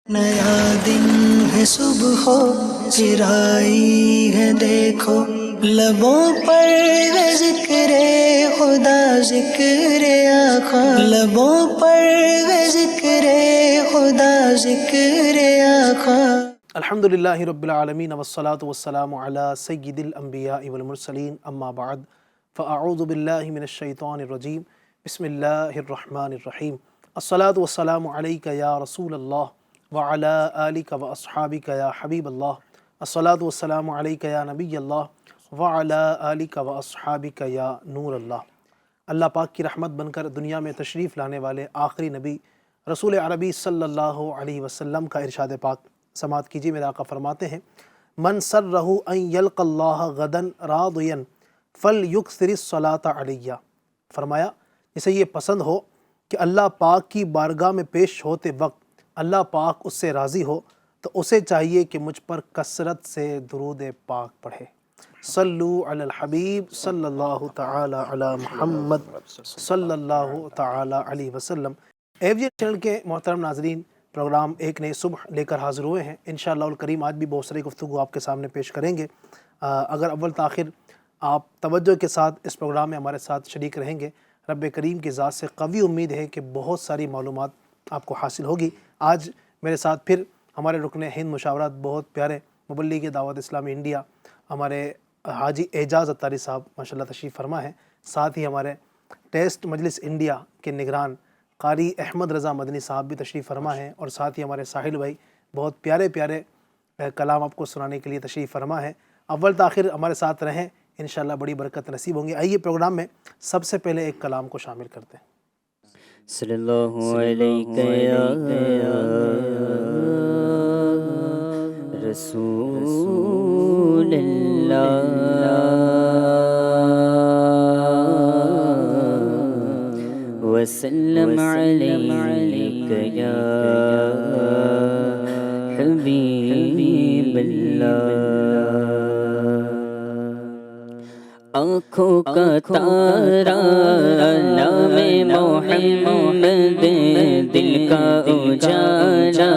نیا دن ہے صبح پھر آئی ہے دیکھو، لبوں پر ہے ذکر خدا ذکر آقا، لبوں پر ہے ذکر خدا ذکر آقا۔ الحمدللہ رب العالمین والصلاة والسلام علی سید الانبیاء والمرسلین، اما بعد فاعوذ باللہ من الشیطان الرجیم، بسم اللہ الرحمن الرحیم۔ الصلاة والسلام علیک یا رسول اللہ وعلی آلک واصحابک یا حبیب اللہ، الصلاة والسلام علیک یا نبی اللہ وعلی آلک واصحابک یا نور اللہ۔ اللہ پاک کی رحمت بن کر دنیا میں تشریف لانے والے آخری نبی رسول عربی صلی اللہ علیہ وسلم کا ارشاد پاک سماعت کیجیے۔ میرے آقا فرماتے ہیں، من سرہ ان یلقى اللہ غدا راضیا فلیکثر الصلاۃ علیہ، فرمایا جسے یہ پسند ہو کہ اللہ پاک کی بارگاہ میں پیش ہوتے وقت اللہ پاک اس سے راضی ہو تو اسے چاہیے کہ مجھ پر کثرت سے درود پاک پڑھے۔ صلو علی الحبیب صلی اللہ تعالی علی محمد صلی اللہ تعالی علیہ وسلم۔ AFG چینل کے محترم ناظرین، پروگرام ایک نئی صبح لے کر حاضر ہوئے ہیں۔ انشاءاللہ الکریم آج بھی بہت ساری گفتگو آپ کے سامنے پیش کریں گے۔ اگر اول تاخیر آپ توجہ کے ساتھ اس پروگرام میں ہمارے ساتھ شریک رہیں گے، رب کریم کی ذات سے قوی امید ہے کہ بہت ساری معلومات آپ کو حاصل ہوگی۔ آج میرے ساتھ پھر ہمارے رکن ہند مشاورت، بہت پیارے مبلغ دعوت اسلامی انڈیا، ہمارے حاجی اعجاز اتاری صاحب ماشاءاللہ تشریف فرما ہیں۔ ساتھ ہی ہمارے ٹیسٹ مجلس انڈیا کے نگران قاری احمد رضا مدنی صاحب بھی تشریف فرما ہیں، اور ساتھ ہی ہمارے ساحل بھائی بہت پیارے پیارے کلام آپ کو سنانے کے لیے تشریف فرما ہے۔ اول تاخیر ہمارے ساتھ رہیں، انشاءاللہ بڑی برکت نصیب ہوں گی۔ آئیے پروگرام میں سب سے پہلے ایک کلام کو شامل کرتے ہیں۔ صلی اللہ علیہ یا رسول اللہ وسلم علیک یا حبیب اللہ۔ آنکھوں کا تارا نام محمد، دل کا اجالا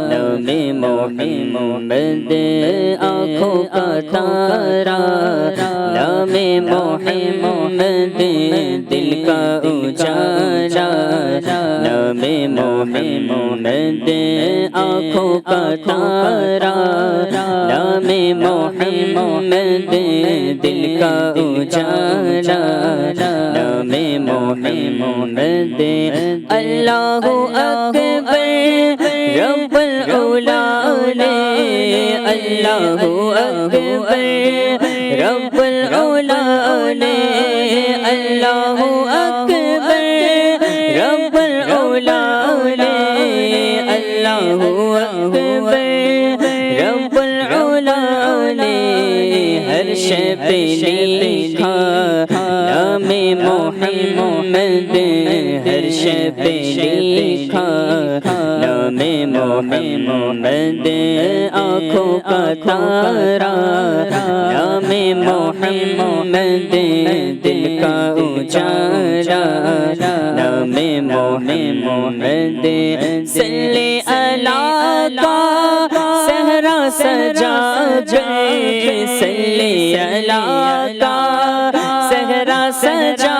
نام محمد، آنکھوں کا تارا نام محمد، دل کا اجالا نام محمد، آنکھوں کا تارا نام محمد، دل کا اجالا نام محمد۔ اللہ اکبر رب العلا نے، اللہ اکبر رب العلا نے، اللہ اکبر رب العلا نے، اللہ اکبر رب العلا نے، ہر شے پہ لکھا نام محمد، ہر شے پہ لکھا نام محمد، آنکھوں کا تارا نام محمد، دل کا اجالا نام محمد، صلی اللہ کا صحرا سجا جائے، صلی اللہ کا صحرا سجا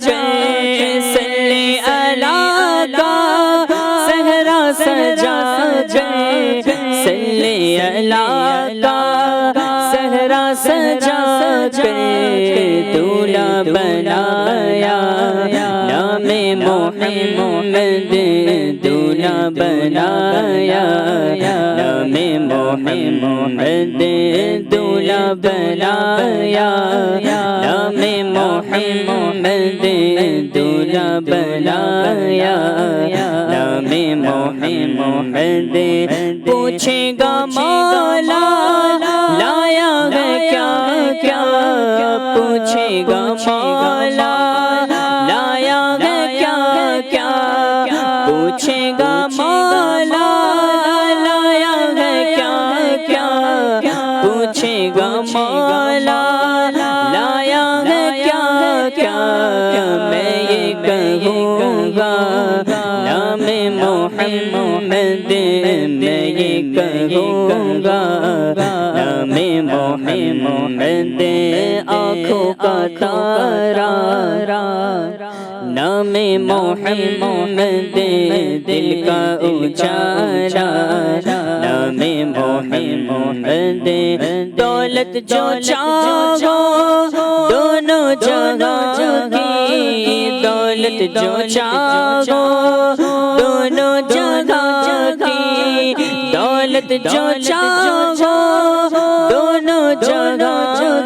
جائے، صلی اللہ کا صحرا سجا جائے، صلی اللہ کا صحرا سجا جائے، دولہا بنایا نام محمد، دولہا بنایا نام محمد، دولہا بنایا نام محمد، دولہا بنایا نام محمد، پوچھے گا مولا لایا ہے کیا کیا، پوچھے گا مولا لایا ہے کیا کیا، پوچھے گا مولا لایا ہے کیا کیا، پوچھے گا مولا لایا ہے کیا کیا، میں یہ کہوں گا نام محمد میں یہ کہوں گا نام محمد آنکھوں کا تارا، نام محمد دل کا اجالا، نام محمد دولت جو چاہو دونوں جگہ کی، دولت جو چاہو دونوں جگہ کی، دولت جو چاہو دونوں جگہ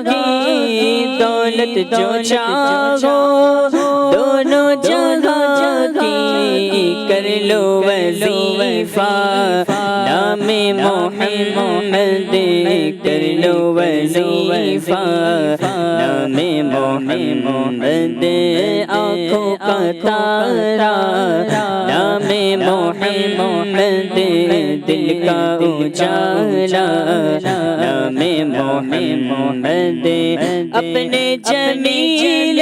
کی، دولت جو چاہو دونوں جگہ کی، کر لو وظیفہ نام محمد، کر لو وظیفہ نام محمد آنکھوں کا تارا، نام محمد دل کا اجالا، نام محمد اپنے جمیل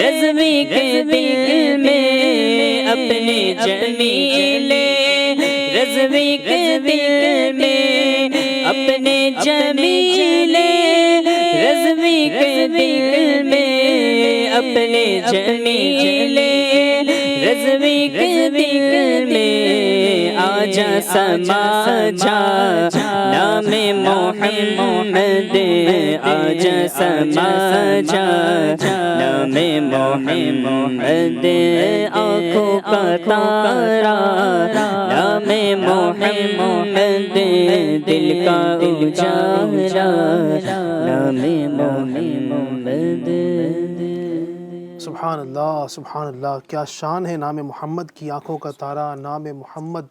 رضوی کے دل میں، اپنے جمیل رضوی کے دل میں، اپنے جمیل رضوی کے دل میں، اپنے جمیل رضوی کے دل میں، آجا سما جا نام محمد، آجا سما جا نام محمد آنکھوں کا تارا، نام محمد دل کا اجالا، نام محمد۔ سبحان اللہ سبحان اللہ، کیا شان ہے نام محمد کی، آنکھوں کا تارا نام محمد،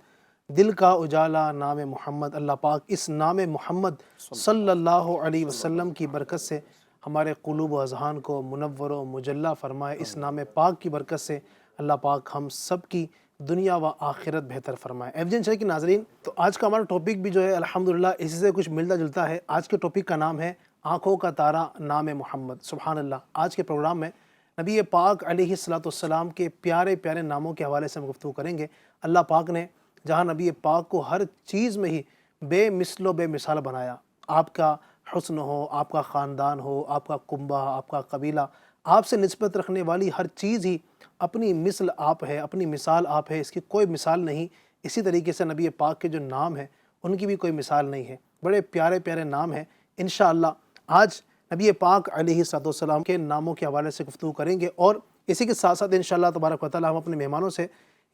دل کا اجالا نام محمد۔ اللہ پاک اس نام محمد صلی اللہ علیہ وسلم کی برکت سے ہمارے قلوب و اذہان کو منور و مجلہ فرمائے، اس نام پاک کی برکت سے اللہ پاک ہم سب کی دنیا و آخرت بہتر فرمائے۔ ایف جی این شاہ کے ناظرین، تو آج کا ہمارا ٹاپک بھی جو ہے الحمدللہ اسی سے کچھ ملتا جلتا ہے۔ آج کے ٹاپک کا نام ہے آنکھوں کا تارا نام محمد۔ سبحان اللہ، آج کے پروگرام میں نبی پاک علیہ السلام کے پیارے پیارے ناموں کے حوالے سے ہم گفتگو کریں گے۔ اللہ پاک نے جہاں نبی پاک کو ہر چیز میں ہی بے مثل و بے مثال بنایا، آپ کا حسن ہو، آپ کا خاندان ہو، آپ کا کنبہ، آپ کا قبیلہ، آپ سے نسبت رکھنے والی ہر چیز ہی اپنی مثل آپ ہے، اپنی مثال آپ ہے، اس کی کوئی مثال نہیں۔ اسی طریقے سے نبی پاک کے جو نام ہیں ان کی بھی کوئی مثال نہیں ہے، بڑے پیارے پیارے نام ہیں۔ انشاءاللہ آج نبی پاک علیہ السلام کے ناموں کے حوالے سے گفتگو کریں گے، اور اسی کے ساتھ ساتھ انشاءاللہ تبارک و تعالی ہم اپنے مہمانوں سے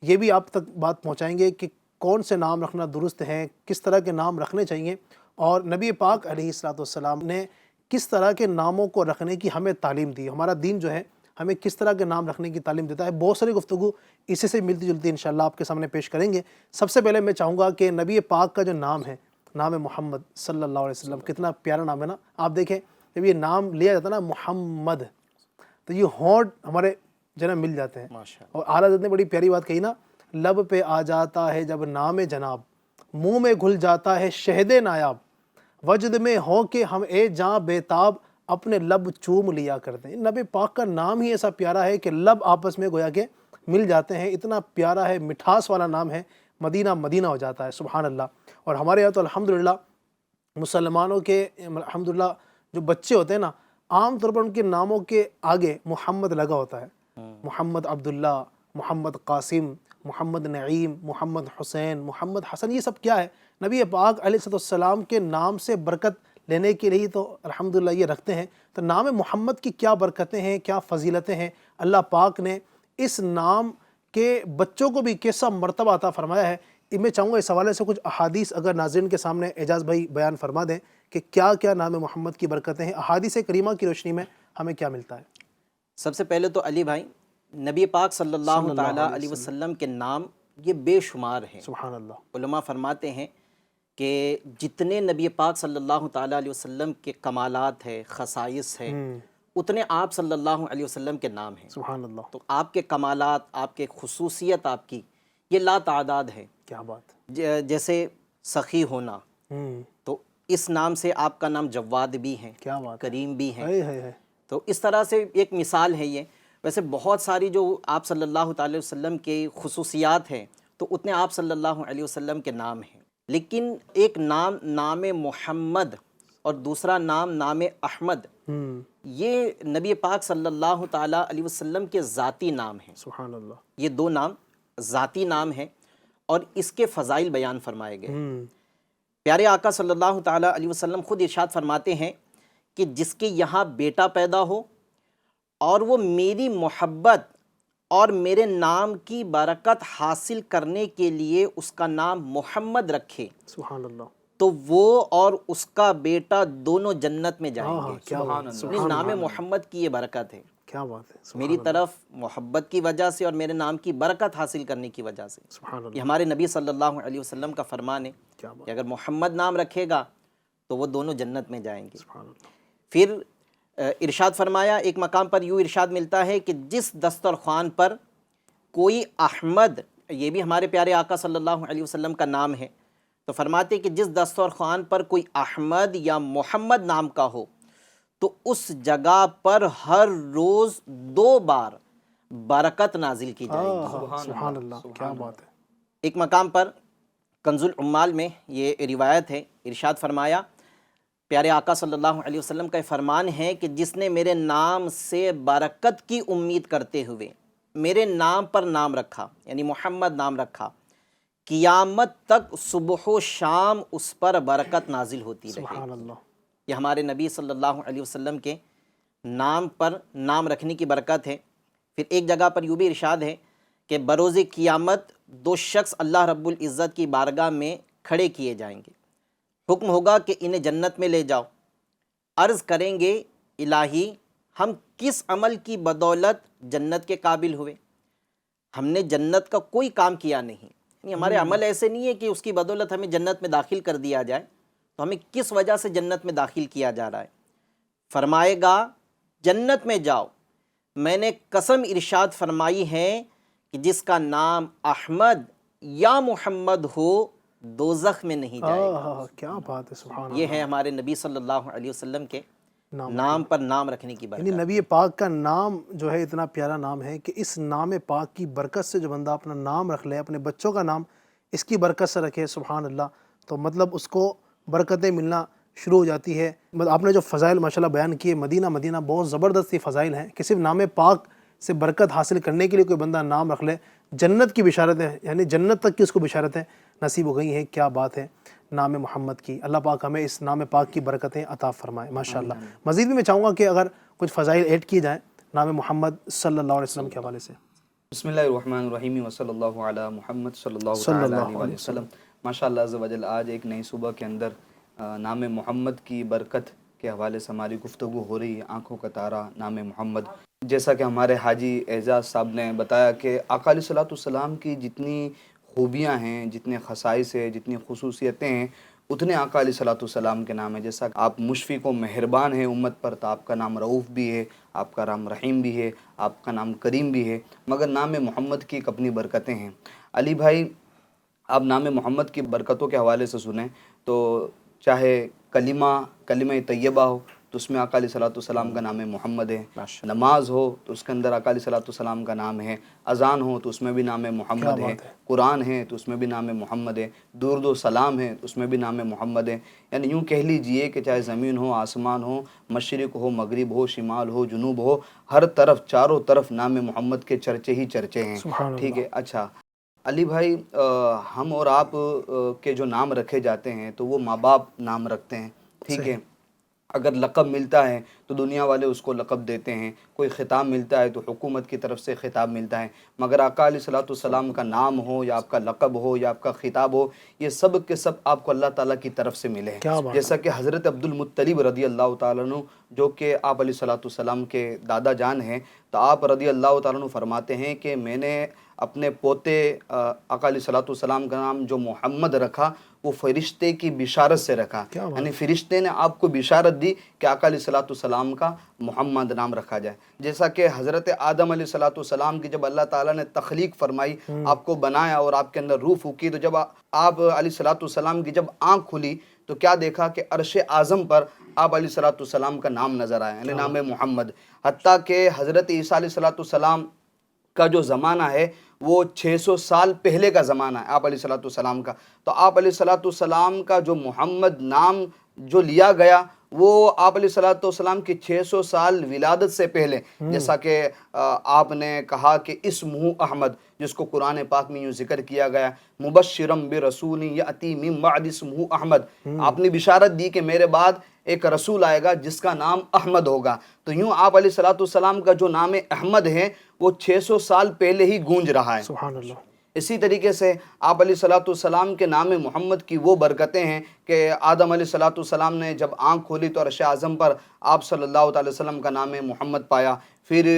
یہ بھی آپ تک بات پہنچائیں گے کہ کون سے نام رکھنا درست ہیں، کس طرح کے نام رکھنے چاہیے، اور نبی پاک علیہ السلام نے کس طرح کے ناموں کو رکھنے کی ہمیں تعلیم دی، ہمارا دین جو ہے ہمیں کس طرح کے نام رکھنے کی تعلیم دیتا ہے۔ بہت ساری گفتگو اسی سے ملتی جلتی انشاءاللہ آپ کے سامنے پیش کریں گے۔ سب سے پہلے میں چاہوں گا کہ نبی پاک کا جو نام ہے، نام محمد صلی اللہ علیہ وسلم، کتنا پیارا نام ہے نا۔ آپ دیکھیں جب یہ نام لیا جاتا ہے نا محمد، تو یہ ہونٹ ہمارے جو ہے نا مل جاتے ہیں۔ اور اعلیٰ حضرت نے بڑی پیاری بات کہی نا، لب پہ آ جاتا ہے جب نام جناب، منہ میں گھل جاتا ہے شہد نایاب، وجد میں ہو کہ ہم اے جاں بیتاب، اپنے لب چوم لیا کرتے ہیں۔ نبی پاک کا نام ہی ایسا پیارا ہے کہ لب آپس میں گویا کہ مل جاتے ہیں، اتنا پیارا ہے، مٹھاس والا نام ہے، مدینہ مدینہ ہو جاتا ہے۔ سبحان اللہ۔ اور ہمارے یہاں تو الحمدللہ مسلمانوں کے الحمدللہ جو بچے ہوتے ہیں نا، عام طور پر ان کے ناموں کے آگے محمد لگا ہوتا ہے، محمد عبداللہ، محمد قاسم، محمد نعیم، محمد حسین، محمد حسن، یہ سب کیا ہے؟ نبی پاک علیہ السلام کے نام سے برکت لینے کے لیے تو الحمدللہ یہ رکھتے ہیں۔ تو نام محمد کی کیا برکتیں ہیں، کیا فضیلتیں ہیں، اللہ پاک نے اس نام کے بچوں کو بھی کیسا مرتبہ عطا فرمایا ہے۔ میں چاہوں گا اس حوالے سے کچھ احادیث اگر ناظرین کے سامنے اعجاز بھائی بیان فرما دیں کہ کیا کیا نام محمد کی برکتیں ہیں، احادیث کریمہ کی روشنی میں ہمیں کیا ملتا ہے۔ سب سے پہلے تو علی بھائی، نبی پاک صلی اللہ تعالیٰ علیہ وسلم کے نام یہ بے شمار ہیں۔ سبحان اللہ۔ علماء فرماتے ہیں کہ جتنے نبی پاک صلی اللہ تعالیٰ علیہ وسلم کے کمالات ہیں، خصائص ہیں، اتنے آپ صلی اللہ علیہ وسلم کے نام ہیں۔ سبحان اللہ۔ تو آپ کے کمالات، آپ کے خصوصیت آپ کی یہ لا تعداد ہے۔ کیا بات۔ جیسے سخی ہونا، تو اس نام سے آپ کا نام جواد بھی ہے، کیا بات، کریم بھی ہے۔ ہے۔ تو اس طرح سے ایک مثال ہے یہ۔ ویسے بہت ساری جو آپ صلی اللہ تعالی وسلم کے خصوصیات ہیں تو اتنے آپ صلی اللہ علیہ وسلم کے نام ہیں، لیکن ایک نام محمد اور دوسرا نام احمد، یہ نبی پاک صلی اللہ تعالیٰ علیہ وسلم کے ذاتی نام ہیں۔ سبحان اللہ۔ یہ دو نام ذاتی نام ہیں اور اس کے فضائل بیان فرمائے گئے۔ پیارے آقا صلی اللہ تعالیٰ علیہ وسلم خود ارشاد فرماتے ہیں کہ جس کے یہاں بیٹا پیدا ہو اور وہ میری محبت اور میرے نام کی برکت حاصل کرنے کے لیے اس کا نام محمد رکھے، سبحان اللہ۔ تو وہ اور اس کا بیٹا دونوں جنت میں جائیں گے۔ کیا بات ہے، نام محمد کی یہ برکت ہے، کیا بات ہے، میری طرف محبت کی وجہ سے اور میرے نام کی برکت حاصل کرنے کی وجہ سے۔ سبحان اللہ۔ یہ ہمارے نبی صلی اللہ علیہ وسلم کا فرمان ہے کیا بات، کہ اگر محمد نام رکھے گا تو وہ دونوں جنت میں جائیں گے۔ سبحان اللہ۔ پھر ارشاد فرمایا، ایک مقام پر یوں ارشاد ملتا ہے کہ جس دسترخوان پر کوئی احمد، یہ بھی ہمارے پیارے آقا صلی اللہ علیہ وسلم کا نام ہے، تو فرماتے کہ جس دسترخوان پر کوئی احمد یا محمد نام کا ہو تو اس جگہ پر ہر روز 2 بار برکت نازل کی جائے گی۔ سبحان اللہ، کیا بات ہے۔ ایک مقام پر کنز العمال میں یہ روایت ہے، ارشاد فرمایا، پیارے آقا صلی اللہ علیہ وسلم کا فرمان ہے کہ جس نے میرے نام سے برکت کی امید کرتے ہوئے میرے نام پر نام رکھا، یعنی محمد نام رکھا، قیامت تک صبح و شام اس پر برکت نازل ہوتی رہے۔ سبحان اللہ۔ یہ ہمارے نبی صلی اللہ علیہ وسلم کے نام پر نام رکھنے کی برکت ہے۔ پھر ایک جگہ پر یوں بھی ارشاد ہے کہ بروز قیامت 2 شخص اللہ رب العزت کی بارگاہ میں کھڑے کیے جائیں گے، حکم ہوگا کہ انہیں جنت میں لے جاؤ۔ عرض کریں گے الہی ہم کس عمل کی بدولت جنت کے قابل ہوئے؟ ہم نے جنت کا کوئی کام کیا نہیں، یعنی ہمارے عمل ایسے نہیں ہے کہ اس کی بدولت ہمیں جنت میں داخل کر دیا جائے، تو ہمیں کس وجہ سے جنت میں داخل کیا جا رہا ہے؟ فرمائے گا جنت میں جاؤ، میں نے قسم ارشاد فرمائی ہے کہ جس کا نام احمد یا محمد ہو دوزخ میں نہیں جائے گا۔ کیا بات ہے، سبحان اللہ۔ یہ ہے ہمارے نبی صلی اللہ علیہ وسلم کے نام پر نام رکھنے کی برکت۔ یعنی نبی پاک کا نام جو ہے اتنا پیارا نام ہے کہ اس نام پاک کی برکت سے جو بندہ اپنا نام رکھ لے، اپنے بچوں کا نام اس کی برکت سے رکھے، سبحان اللہ، تو مطلب اس کو برکتیں ملنا شروع ہو جاتی ہے۔ آپ نے جو فضائل ماشاءاللہ بیان کیے، مدینہ بہت زبردست فضائل ہیں کہ صرف نام پاک سے برکت حاصل کرنے کے لیے کوئی بندہ نام رکھ لے، جنت کی بشارتیں، یعنی جنت تک کی اس کو بشارتیں نصیب ہو گئی ہیں۔ کیا بات ہے نام محمد کی، اللہ پاک ہمیں اس نام پاک کی برکتیں عطا فرمائے ماشاءاللہ۔ مزید بھی میں چاہوں گا کہ اگر کچھ فضائل ایڈ کیے جائیں نام محمد صلی اللہ علیہ وسلم کے حوالے سے۔ بسم اللہ الرحمن الرحیم وصلی اللہ علی محمد صلی اللہ تعالی علیہ وسلم۔ ماشاءاللہ عز و جل آج ایک نئی صبح کے اندر نام محمد کی برکت کے حوالے سے ہماری گفتگو ہو رہی ہے، آنکھوں کا تارا نام محمد۔ جیسا کہ ہمارے حاجی اعزاز صاحب نے بتایا کہ آقا علیہ الصلوۃ والسلام کی جتنی خوبیاں ہیں، جتنے خصائص ہیں، جتنی خصوصیتیں ہیں، اتنے آقا علیہ الصلوۃ والسلام کے نام ہے۔ جیسا کہ آپ مشفق و مہربان ہیں امت پر، تو آپ کا نام رؤوف بھی ہے، آپ کا نام رحیم بھی ہے، آپ کا نام کریم بھی ہے، مگر نام محمد کی ایک اپنی برکتیں ہیں۔ علی بھائی، آپ نام محمد کی برکتوں کے حوالے سے سنیں تو چاہے کلمہ طیبہ ہو تو اس میں آقا علیہ الصلوۃ والسلام کا نام محمد ہے، نماز ہو تو اس کے اندر آقا علیہ الصلوۃ والسلام کا نام ہے، اذان ہو تو اس میں بھی نام محمد ہے، قرآن ہے تو اس میں بھی نام محمد ہے، درود و سلام ہے تو اس میں بھی نام محمد ہے۔ یعنی یوں کہہ لیجئے کہ چاہے زمین ہو، آسمان ہو، مشرق ہو، مغرب ہو، شمال ہو، جنوب ہو، ہر طرف چاروں طرف نام محمد کے چرچے ہی چرچے ہیں۔ ٹھیک ہے، اچھا علی بھائی، ہم اور آپ کے جو نام رکھے جاتے ہیں تو وہ ماں باپ نام رکھتے ہیں، ٹھیک ہے۔ اگر لقب ملتا ہے تو دنیا والے اس کو لقب دیتے ہیں، کوئی خطاب ملتا ہے تو حکومت کی طرف سے خطاب ملتا ہے، مگر آقا علیہ الصلوۃ والسلام کا نام ہو یا آپ کا لقب ہو یا آپ کا خطاب ہو، یہ سب کے سب آپ کو اللہ تعالیٰ کی طرف سے ملے ہیں۔ جیسا کہ حضرت عبد المطلب رضی اللہ تعالیٰ عنہ، جو کہ آپ علیہ الصلوۃ والسلام کے دادا جان ہیں، تو آپ رضی اللہ تعالیٰ عنہ فرماتے ہیں کہ میں نے اپنے پوتے آقا علیہ الصلوۃ والسلام کا نام جو محمد رکھا وہ فرشتے کی بشارت سے رکھا، یعنی فرشتے نے آپ کو بشارت دی کہ آقا علیہ الصلوۃ والسلام کا محمد نام رکھا جائے۔ جیسا کہ حضرت آدم علیہ الصلوۃ والسلام کی جب اللہ تعالیٰ نے تخلیق فرمائی، آپ کو بنایا اور آپ کے اندر روح پھونکی، تو جب آپ علیہ الصلوۃ والسلام کی جب آنکھ کھلی تو کیا دیکھا کہ عرش اعظم پر آپ علیہ الصلوۃ والسلام کا نام نظر آیا، یعنی نام محمد۔ حتیٰ کہ حضرت عیسیٰ علیہ الصلوۃ والسلام کا جو زمانہ ہے وہ 600 سال پہلے کا زمانہ ہے آپ علیہ الصلوۃ والسلام کا. تو آپ علیہ الصلوۃ والسلام کا جو محمد نام جو لیا گیا وہ آپ علیہ الصلوۃ والسلام کی 600 سال ولادت سے پہلے، جیسا کہ آپ نے کہا کہ اسمہ احمد، جس کو قرآن پاک میں یوں ذکر کیا گیا، مبشرم برسول یاتی من بعد اسمہ احمد، آپ نے بشارت دی کہ میرے بعد ایک رسول آئے گا جس کا نام احمد ہوگا. تو یوں آپ علیہ الصلوۃ والسلام کا جو نام احمد ہے وہ 600 سال پہلے ہی گونج رہا ہے. سبحان اللہ. اسی طریقے سے آپ علیہ الصلوۃ والسلام کے نام محمد کی وہ برکتیں ہیں کہ آدم علیہ الصلوۃ والسلام نے جب آنکھ کھولی تو عرش اعظم پر آپ صلی اللہ تعالی وسلم کا نام محمد پایا. پھر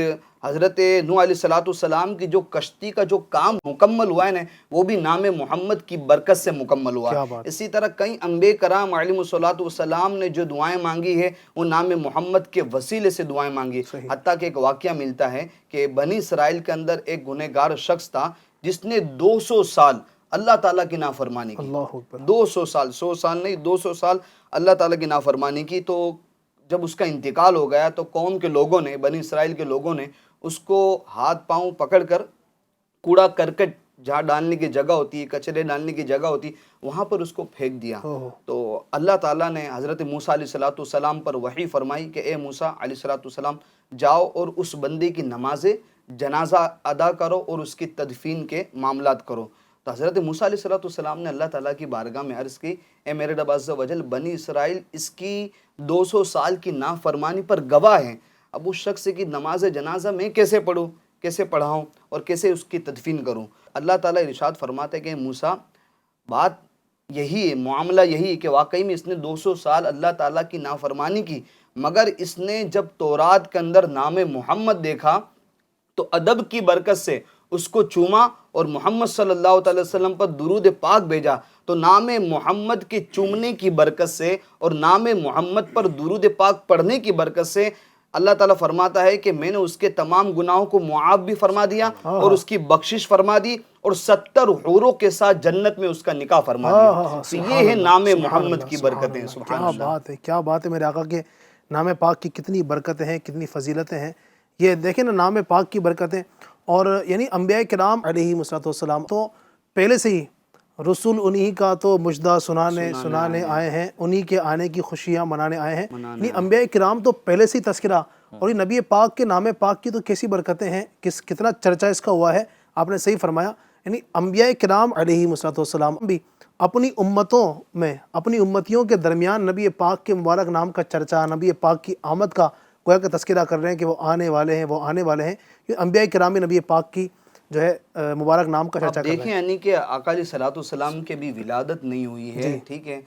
حضرت نوح علیہ الصلوۃ والسلام کی جو کشتی کا جو کام مکمل ہوا ہے نا، وہ بھی نام محمد کی برکت سے مکمل ہوا. اسی طرح کئی انبیاء کرام علیہ الصلوۃ والسلام نے جو دعائیں مانگی ہے وہ نام محمد کے وسیلے سے دعائیں مانگی. حتیٰ کہ ایک واقعہ ملتا ہے کہ بنی اسرائیل کے اندر ایک گنہگار شخص تھا جس نے 200 سال اللہ تعالیٰ کی نافرمانی کی. 200 سال، 100 سال نہیں، 200 سال اللہ تعالیٰ کی نافرمانی کی. تو جب اس کا انتقال ہو گیا تو قوم کے لوگوں نے، بنی اسرائیل کے لوگوں نے اس کو ہاتھ پاؤں پکڑ کر کوڑا کرکٹ جہاں ڈالنے کی جگہ ہوتی ہے، کچرے ڈالنے کی جگہ ہوتی، وہاں پر اس کو پھینک دیا. تو اللہ تعالیٰ نے حضرت موسیٰ علیہ الصلوۃ والسلام پر وحی فرمائی کہ اے موسیٰ علیہ الصلوۃ والسلام، جاؤ اور اس بندے کی نماز جنازہ ادا کرو اور اس کی تدفین کے معاملات کرو. تو حضرت موسیٰ علیہ الصلوۃ والسلام نے اللہ تعالیٰ کی بارگاہ میں عرض کی، اے میرے رب عز و جل، بنی اسرائیل اس کی 200 سال کی نافرمانی پر گواہ ہیں. اب اس شخص کی نماز جنازہ میں کیسے پڑھوں، کیسے پڑھاؤں اور کیسے اس کی تدفین کروں؟ اللہ تعالیٰ ارشاد فرماتے ہیں کہ موسیٰ، بات یہی ہے، معاملہ یہی ہے کہ واقعی میں اس نے 200 سال اللہ تعالیٰ کی نافرمانی کی، مگر اس نے جب تورات کے اندر نام محمد دیکھا تو ادب کی برکت سے اس کو چوما اور محمد صلی اللہ تعالی وسلم پر درود پاک بھیجا. تو نام محمد کے چومنے کی برکت سے اور نام محمد پر درود پاک پڑھنے کی برکت سے اللہ تعالیٰ فرماتا ہے کہ میں نے اس کے تمام گناہوں کو معاف بھی فرما دیا اور اس کی بخشش فرما دی اور 70 حوروں کے ساتھ جنت میں اس کا نکاح فرما دیا. تو یہ ہے نام محمد کی برکتیں. سبحان اللہ. کیا بات ہے، کیا بات ہے میرے آقا کے نام پاک کی کتنی برکتیں ہیں، کتنی فضیلتیں ہیں. یہ دیکھیں نا نام پاک کی برکتیں. اور یعنی انبیاء کرام علیہ السلام تو پہلے سے ہی رسول انہی کا تو مجدہ سنانے آئے ہیں، انہی کے آنے کی خوشیاں منانے آئے ہیں. یعنی انبیاء کرام تو پہلے سے ہی تذکرہ، اور یہ نبی پاک کے نام پاک کی تو کیسی برکتیں ہیں، کتنا چرچا اس کا ہوا ہے. آپ نے صحیح فرمایا. یعنی انبیاء کرام علیہ السلام بھی اپنی امتوں میں، اپنی امتیوں کے درمیان نبی پاک کے مبارک نام کا چرچا، نبی پاک کی آمد کا گویا کہ تذکرہ کر رہے ہیں کہ وہ آنے والے ہیں، وہ آنے والے ہیں. انبیاء کرام نبی پاک کی جو ہے مبارک نام کا چرچا کر رہے ہیں. دیکھیں یعنی کہ آقا علیہ الصلوۃ والسلام کے بھی ولادت نہیں ہوئی ہے، ٹھیک ہے.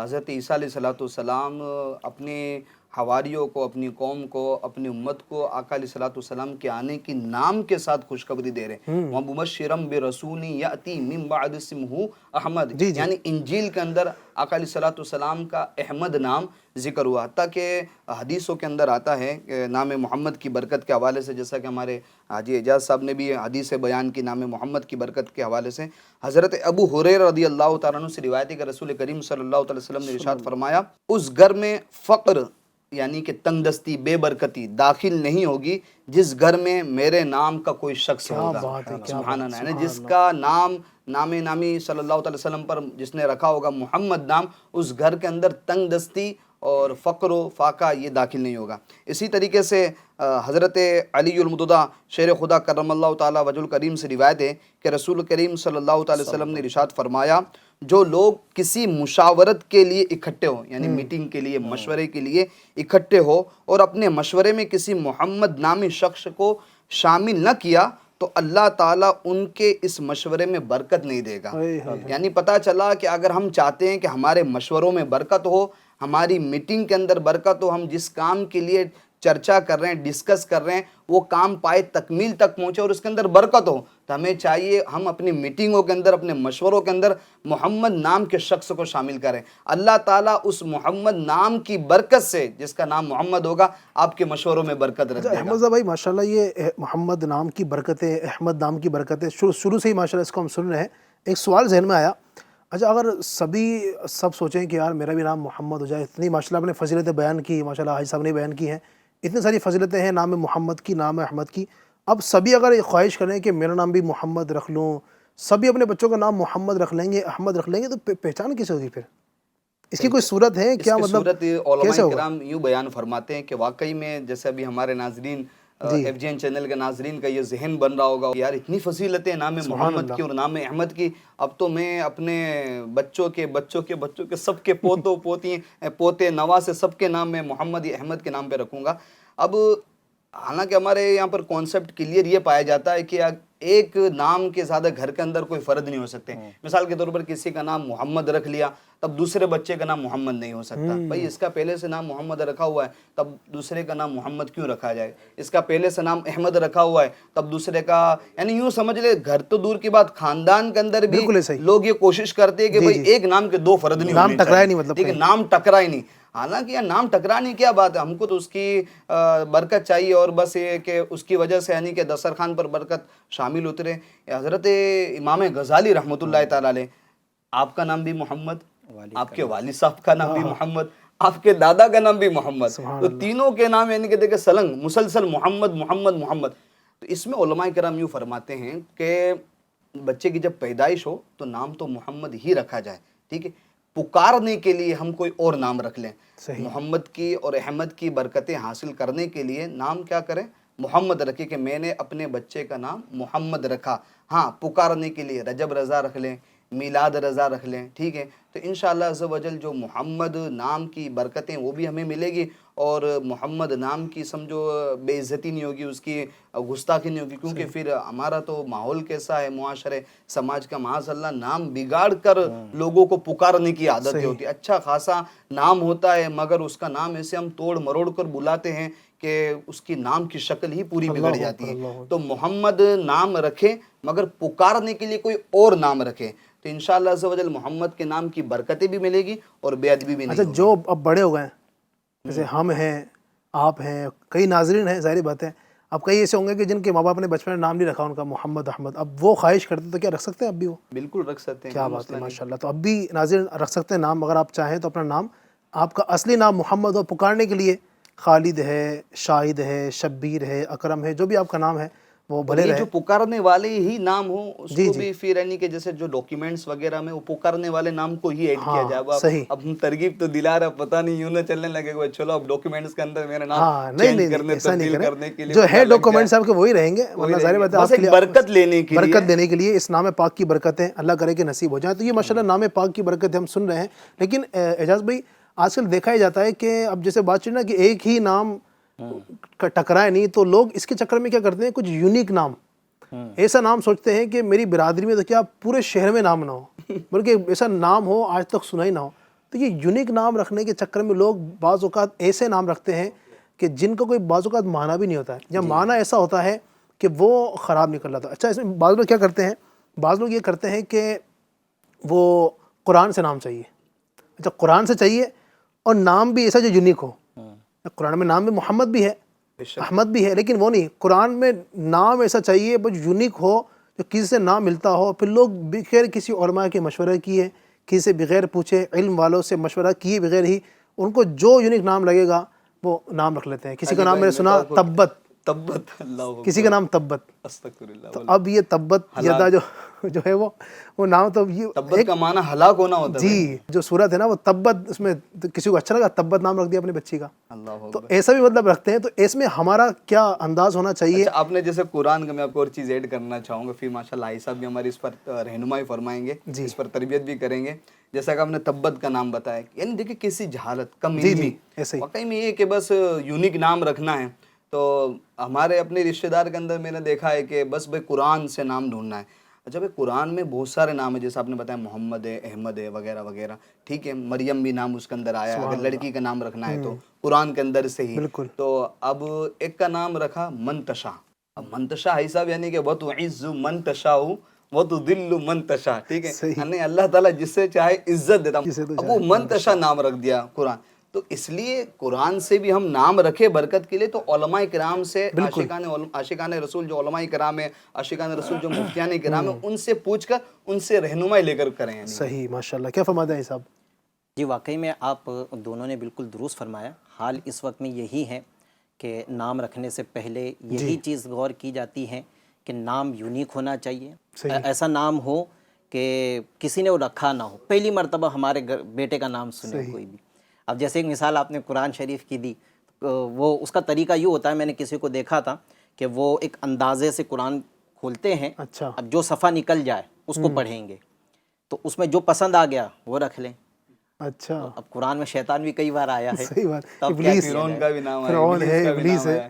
حضرت عیسیٰ علیہ الصلوۃ والسلام اپنے حواریوں کو، اپنی قوم کو، اپنی امت کو آقا علیہ الصلوۃ والسلام کے آنے کی نام کے ساتھ خوشخبری دے رہے ہیں. وَمُبَشِّرًا بِرَسُولٍ يَأْتِي مِن بَعْدِ اسْمُهُ احمد. یعنی انجیل کے اندر آقا علیہ الصلوۃ والسلام کا احمد نام ذکر ہوا. حتیٰ کہ حدیثوں کے اندر آتا ہے کہ نام محمد کی برکت کے حوالے سے، جیسا کہ ہمارے حاجی اعجاز صاحب نے بھی حدیث بیان کی نام محمد کی برکت کے حوالے سے، حضرت ابو ہریرہ رضی اللہ تعالیٰ عنہ سے روایت ہے کہ رسول کریم صلی اللہ علیہ وسلم نے ارشاد فرمایا، اس گھر میں فقر یعنی کہ تنگ دستی، بے برکتی داخل نہیں ہوگی جس گھر میں میرے نام کا کوئی شخص ہوگا. سبحان اللہ. یعنی جس کا نام نامی صلی اللہ علیہ وسلم پر جس نے رکھا ہوگا محمد نام، اس گھر کے اندر تنگ دستی اور فقر و فاقہ یہ داخل نہیں ہوگا. اسی طریقے سے حضرت علی المرتضیٰ شیر خدا کرم اللہ تعالیٰ وجہ الکریم سے روایت ہے کہ رسول کریم صلی اللہ تعالی وسلم نے ارشاد فرمایا، جو لوگ کسی مشاورت کے لیے اکٹھے ہو، یعنی میٹنگ کے لیے، مشورے کے لیے اکٹھے ہو اور اپنے مشورے میں کسی محمد نامی شخص کو شامل نہ کیا تو اللہ تعالیٰ ان کے اس مشورے میں برکت نہیں دے گا. یعنی پتہ چلا کہ اگر ہم چاہتے ہیں کہ ہمارے مشوروں میں برکت ہو، ہماری میٹنگ کے اندر برکت ہو، ہم جس کام کے لیے چرچا کر رہے ہیں، ڈسکس کر رہے ہیں، وہ کام پائے تکمیل تک پہنچے اور اس کے اندر برکت ہو، تو ہمیں چاہیے ہم اپنی میٹنگوں کے اندر، اپنے مشوروں کے اندر محمد نام کے شخص کو شامل کریں. اللہ تعالیٰ اس محمد نام کی برکت سے، جس کا نام محمد ہوگا، آپ کے مشوروں میں برکت رکھ دے گا. احمد بھائی ماشاءاللہ یہ محمد نام کی برکتیں، احمد نام کی برکتیں شروع سے ہی ماشاءاللہ اس کو ہم سن رہے ہیں. ایک سوال ذہن میں آیا، اچھا اگر سب سوچیں کہ یار میرا بھی نام محمد ہو جائے، اتنی ماشاءاللہ آپ نے فضیلتیں بیان کی، ماشاءاللہ حاجی صاحب نے بیان کی ہیں، اتنی ساری فضیلتیں ہیں نام محمد کی، نام احمد کی، اب سبھی اگر یہ خواہش کریں کہ میرا نام بھی محمد رکھ لوں، سبھی اپنے بچوں کا نام محمد رکھ لیں گے، احمد رکھ لیں گے، تو پہچان کیسے ہوگی پھر؟ اس کی کوئی صورت ہے کیا؟ اس کی مطلب صورت کیسے علماء ہوگا؟ کرام یوں بیان فرماتے ہیں کہ واقعی میں جیسے ابھی ہمارے ناظرین ایف جی این چینل کے ناظرین کا یہ ذہن بن رہا ہوگا یار اتنی فضیلتیں نام محمد کی اور نام احمد کی، اب تو میں اپنے بچوں کے سب کے پوتوں پوتے نواسے سب کے نام میں محمد یا احمد کے نام پہ رکھوں گا۔ اب حالانکہ ہمارے یہاں پر کانسیپٹ کلیئر یہ پایا جاتا ہے کہ ایک نام کے زیادہ گھر کے اندر کوئی فرد نہیں ہو سکتے۔ مثال کے طور پر کسی کا نام محمد رکھ لیا تب دوسرے بچے کا نام محمد نہیں ہو سکتا، بھائی اس کا پہلے سے نام محمد رکھا ہوا ہے تب دوسرے کا نام محمد کیوں رکھا جائے، اس کا پہلے سے نام احمد رکھا ہوا ہے تب دوسرے کا، یعنی یوں سمجھ لے گھر تو دور کی بات، خاندان کے اندر بھی لوگ یہ کوشش کرتے ہیں کہ بھائی ایک نام کے دو فرد نہیں ہونے چاہیے، مطلب ٹھیک ہے، نام ٹکرائے نہیں۔ حالانکہ یہ نام ٹکرانے کی کیا بات ہے، ہم کو تو اس کی برکت چاہیے، اور بس یہ کہ اس کی وجہ سے یعنی کہ دسترخوان پر برکت شامل ہوتے رہے۔ حضرت امام غزالی رحمۃ اللہ تعالی علیہ، آپ کا نام بھی محمد، آپ کے والد صاحب کا نام بھی محمد، آپ کے دادا کا نام بھی محمد، تو تینوں کے نام یعنی کہ دیکھیں سلنگ مسلسل محمد محمد محمد۔ تو اس میں علماء کرام یوں فرماتے ہیں کہ بچے کی جب پیدائش ہو تو نام تو محمد ہی رکھا جائے، ٹھیک ہے، پکارنے کے لیے ہم کوئی اور نام رکھ لیں، محمد کی اور احمد کی برکتیں حاصل کرنے کے لیے نام کیا کریں، محمد رکھے کہ میں نے اپنے بچے کا نام محمد رکھا۔ ہاں پکارنے کے لیے رجب رضا رکھ لیں، میلاد رضا رکھ لیں، ٹھیک ہے، تو انشاءاللہ عز و جل جو محمد نام کی برکتیں وہ بھی ہمیں ملے گی، اور محمد نام کی سمجھو بے عزتی نہیں ہوگی، اس کی گستاخی نہیں ہوگی، کیونکہ پھر ہمارا تو ماحول کیسا ہے، معاشرے سماج کا معاذ اللہ نام بگاڑ کر لوگوں کو پکارنے کی عادت ہوتی ہے۔ اچھا خاصا نام ہوتا ہے مگر اس کا نام ایسے ہم توڑ مروڑ کر بلاتے ہیں کہ اس کی نام کی شکل ہی پوری بگڑ جاتی ہے۔ تو محمد نام رکھے مگر پکارنے کے لیے کوئی اور نام رکھے، تو انشاءاللہ عز و جل محمد کے نام کی برکتیں بھی ملے گی اور بے ادبی بھی نہیں ہوگی۔ جو اب بڑے ہو گئے ہیں، جیسے ہم ہیں، آپ ہیں، کئی ناظرین ہیں، ظاہری بات ہے، اب کئی ایسے ہوں گے کہ جن کے ماں باپ نے بچپن میں نام نہیں رکھا ان کا محمد احمد، اب وہ خواہش کرتے تو کیا رکھ سکتے ہیں اب بھی؟ وہ بالکل رکھ سکتے ہیں، کیا بات ہے، ماشاءاللہ۔ تو اب بھی ناظرین رکھ سکتے ہیں نام، اگر آپ چاہیں تو اپنا نام، آپ کا اصلی نام محمد ہو، پکارنے کے لیے خالد ہے، شاہد ہے، شبیر ہے، اکرم ہے، جو بھی آپ کا نام ہے وہ بھلے رہے۔ جو پکارنے والے ہی نام ہوں اس کو بھی پھر یعنی کہ جیسے جو ڈاکیومنٹس وغیرہ میں وہ پکارنے والے نام کو ہی ایڈ کیا جائے۔ اب ہم ترغیب تو دلا رہا، پتہ نہیں یوں نہ چلنے لگے کہ چلو اب ڈاکیومنٹس کے اندر میرا نام چینج کرنے تبدیل کرنے کے لیے جو ہے ڈاکیومنٹس آپ کے وہی رہیں گے، ورنہ ظاہر بات ہے آپ کے لیے برکت لینے کے لیے، برکت دینے کے لیے اس نام پاک کی برکتیں اللہ کرے کہ نصیب ہو جائیں۔ تو یہ ماشاءاللہ نام پاک کی برکتیں ہم سن رہے ہیں، لیکن اعجاز بھائی آج کل دیکھا ہی جاتا ہے کہ اب جیسے بات چیت نا کہ ایک ہی نام ٹکرائے نہیں، تو لوگ اس کے چکر میں کیا کرتے ہیں، کچھ یونیک نام، ایسا نام سوچتے ہیں کہ میری برادری میں تو کیا پورے شہر میں نام نہ ہو، بلکہ ایسا نام ہو آج تک سنا ہی نہ ہو۔ تو یہ یونیک نام رکھنے کے چکر میں لوگ بعض اوقات ایسے نام رکھتے ہیں کہ جن کا کوئی بعض اوقات معنی بھی نہیں ہوتا ہے، یا معنی ایسا ہوتا ہے کہ وہ خراب نکل رہا تھا۔ اچھا اس میں بعض لوگ کیا کرتے ہیں، بعض لوگ یہ کرتے ہیں کہ وہ قرآن سے نام چاہیے، اچھا قرآن سے چاہیے اور نام بھی ایسا جو یونیک ہو۔ قرآن میں نام میں محمد بھی ہے، احمد بھی ہے، لیکن وہ نہیں، قرآن میں نام ایسا چاہیے بس یونیک ہو، جو کسی سے نام ملتا ہو۔ پھر لوگ بغیر کسی علماء کے مشورے کیے، کسی سے بغیر پوچھے، علم والوں سے مشورہ کیے بغیر ہی ان کو جو یونیک نام لگے گا وہ نام رکھ لیتے ہیں۔ کسی کا نام میں نے سنا تبت، اللہ کسی کا نام تبت، استغفراللہ۔ تو اب یہ تبت یدا جو ہے وہ نام تو یہ تبت کا معنی ہلاک ہونا ہوتا ہے۔ جی جو صورت ہے نا وہ تبت، اس میں کسی کو اچھا لگا تبت نام رکھ دیا اپنی بچی کا، اللہ تو ایسا بھی مطلب رکھتے ہیں۔ تو اس میں ہمارا کیا انداز ہونا چاہیے؟ آپ نے جیسے قرآن کا، میں آپ کو اور چیز ایڈ کرنا چاہوں گا، پھر ماشاءاللہ عائشہ بھی ہماری اس پر رہنمائی فرمائیں گے، اس پر تربیت بھی کریں گے۔ جیسا کہ آپ نے تبت کا نام بتایا، یعنی دیکھیں کسی جہالت کم علمی، واقعی میں یہ کہ بس یونیک نام رکھنا ہے۔ تو ہمارے اپنے رشتہ دار کے اندر میں نے دیکھا ہے کہ بس بھائی قرآن سے نام ڈھونڈنا ہے۔ اچھا بھائی قرآن میں بہت سارے نام ہیں، جیسے آپ نے بتایا محمد ہے، احمد ہے، وغیرہ وغیرہ، ٹھیک ہے، مریم بھی نام اس کے اندر آیا، اگر لڑکی کا نام رکھنا ہے تو قرآن کے اندر سے ہی۔ تو اب ایک کا نام رکھا منتشا، اب منتشا ہے صاحب یعنی کہ وَتُعِزُّ مَن تَشَاءُ وَتُذِلُّ مَن تَشَاء، ٹھیک ہے، یعنی اللہ تعالیٰ جس سے چاہے عزت دیتا، اب وہ منتشا نام رکھ دیا قرآن۔ تو اس لیے قرآن سے بھی ہم نام رکھے برکت کے لیے، تو علماء کرام سے، عاشقان رسول جو علماء کرام ہیں، عاشقان رسول جو مفتیان کرام ہیں، ان سے پوچھ کر ان سے رہنمائی لے کر کریں۔ صحیح، ماشاءاللہ۔ کیا فرماتے ہیں صاحب؟ جی واقعی میں آپ دونوں نے بالکل درست فرمایا۔ حال اس وقت میں یہی ہے کہ نام رکھنے سے پہلے یہی چیز غور کی جاتی ہے کہ نام یونیک ہونا چاہیے، ایسا نام ہو کہ کسی نے وہ رکھا نہ ہو، پہلی مرتبہ ہمارے بیٹے کا نام سنے کوئی بھی۔ اب جیسے ایک مثال آپ نے قرآن شریف کی دی، وہ اس کا طریقہ یوں ہوتا ہے، میں نے کسی کو دیکھا تھا کہ وہ ایک اندازے سے قرآن کھولتے ہیں، اب جو صفحہ نکل جائے اس کو پڑھیں گے، تو اس میں جو پسند آ گیا وہ رکھ لیں۔ اچھا، اب قرآن میں شیطان بھی کئی بار آیا ہے، صحیح بات، تو اب کیا کیا فرعون جائے؟ کا بھی نام فرعون ہے، کا بھی ابلیس نام ہے۔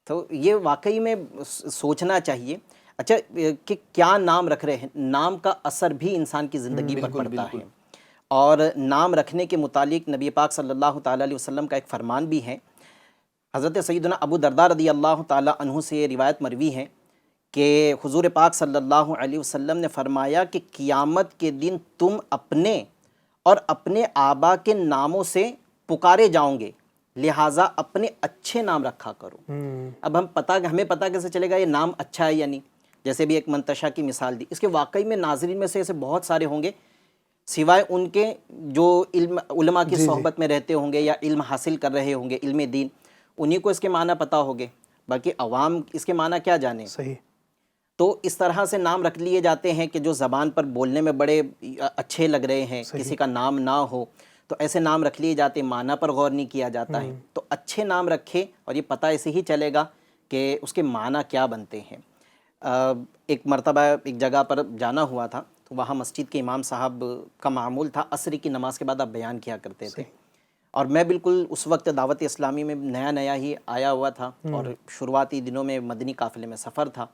تو یہ واقعی میں سوچنا چاہیے اچھا کہ کیا نام رکھ رہے ہیں، نام کا اثر بھی انسان کی زندگی پر پڑتا ہے، اور نام رکھنے کے متعلق نبی پاک صلی اللہ تعالیٰ علیہ وسلم کا ایک فرمان بھی ہے۔ حضرت سیدنا ابو درداء رضی اللہ تعالیٰ عنہ سے یہ روایت مروی ہے کہ حضور پاک صلی اللہ علیہ وسلم نے فرمایا کہ قیامت کے دن تم اپنے اور اپنے آبا کے ناموں سے پکارے جاؤں گے، لہٰذا اپنے اچھے نام رکھا کرو۔ اب ہمیں پتہ کیسے چلے گا یہ نام اچھا ہے یا نہیں؟ جیسے بھی ایک منتشا کی مثال دی، اس کے واقعی میں ناظرین میں سے ایسے بہت سارے ہوں گے سوائے ان کے جو علماء کی صحبت میں رہتے ہوں گے یا علم حاصل کر رہے ہوں گے، علم دین، انہی کو اس کے معنی پتہ ہوگے، باقی عوام اس کے معنی کیا جانے۔ صحیح۔ تو اس طرح سے نام رکھ لیے جاتے ہیں کہ جو زبان پر بولنے میں بڑے اچھے لگ رہے ہیں، کسی کا نام نہ ہو تو ایسے نام رکھ لیے جاتے ہیں، معنی پر غور نہیں کیا جاتا ہے۔ تو اچھے نام رکھے اور یہ پتہ ایسے ہی چلے گا کہ اس کے معنی کیا بنتے ہیں۔ ایک مرتبہ ایک جگہ پر جانا ہوا تھا، تو وہاں مسجد کے امام صاحب کا معمول تھا عصر کی نماز کے بعد آپ بیان کیا کرتے تھے، اور میں بالکل اس وقت دعوت اسلامی میں نیا ہی آیا ہوا تھا اور شروعاتی دنوں میں مدنی قافلے میں سفر تھا۔